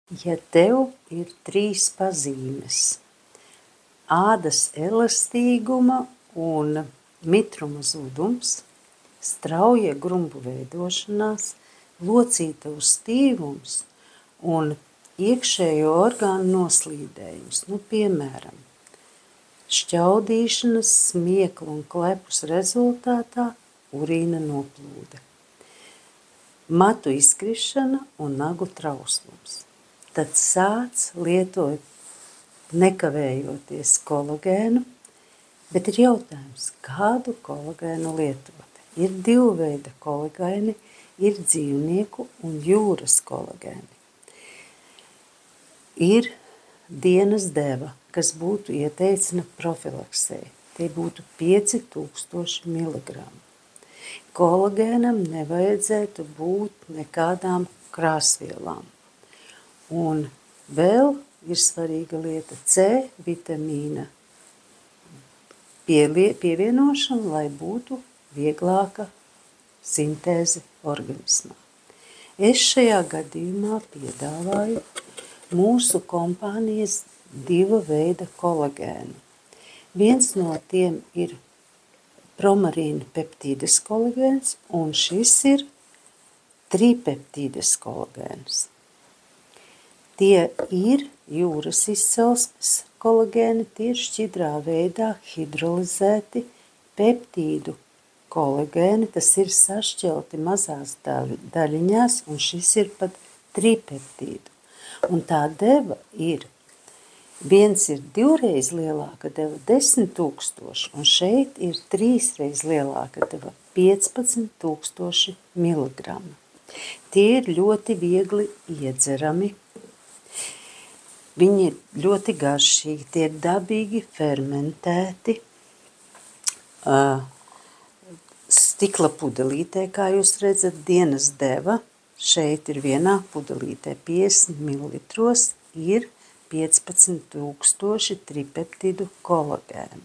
Ja tev ir 3 pazīmes – ādas elastīguma un mitruma zudums, strauja grumbu veidošanās, locītavu stīvums un iekšējo orgānu noslīdējums, piemēram, šķaudīšanas, smiekla un klepus rezultātā urīna noplūde, matu izkrišana un nagu trauslums. Tad sāc lietot nekavējoties kolagēnu, bet ir jautājums, kādu kolagēnu lietot. Ir 2 veida kolagēni, ir dzīvnieku un jūras kolagēni. Ir dienas deva, kas būtu ieteicina profilaksē. Tie būtu 5000 miligramu. Kolagēnam nevajadzētu būt nekādām krāsvielām. Un vēl ir svarīga lieta C vitamīna pievienošana, lai būtu vieglāka sintēze organismā. Es šajā gadījumā piedāvāju mūsu kompānijas 2 veida kolagēnu. Viens no tiem ir promarīna peptīdes kolagēns, un šis ir tripeptīdes kolagēns. Tie ir jūras izcelsmes kolagēni, tie ir šķidrā veidā hidrolizēti peptīdu kolagēni, tas ir sašķelti mazās daļiņās, un šis ir pat tripeptīdu. Un tā deva ir, viens ir 2 reiz lielāka deva 10 000, un šeit ir 3 reiz lielāka deva 15 000 miligramu. Tie ir ļoti viegli iedzerami. Viņi ir ļoti garšīgi, tie ir dabīgi fermentēti stikla pudelītē, kā jūs redzat, dienas deva. Šeit ir vienā pudelītē 50 ml ir 15 000 tripeptidu kolagēna.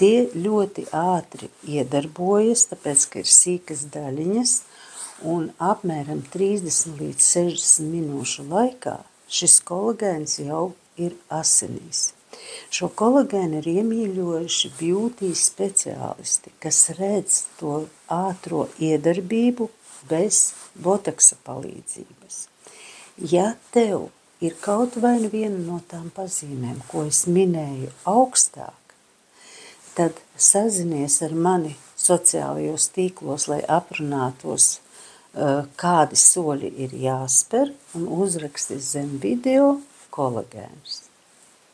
Tie ļoti ātri iedarbojas, tāpēc, ka ir sīkas daļiņas, un apmēram 30 līdz 60 minūšu laikā šis kolagēns jau ir asinīs. Šo kolagēnu ir iemīļojuši beauty speciālisti, kas redz to ātro iedarbību bez botoksa palīdzības. Ja tev ir kaut vai viena no tām pazīmēm, ko es minēju augstāk, tad sazinies ar mani sociālajos tīklos, lai aprunātos, kādi soļi ir jāspēr, un uzraksti zem video kolagēns.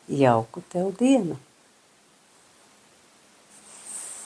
Jauku tev dienu!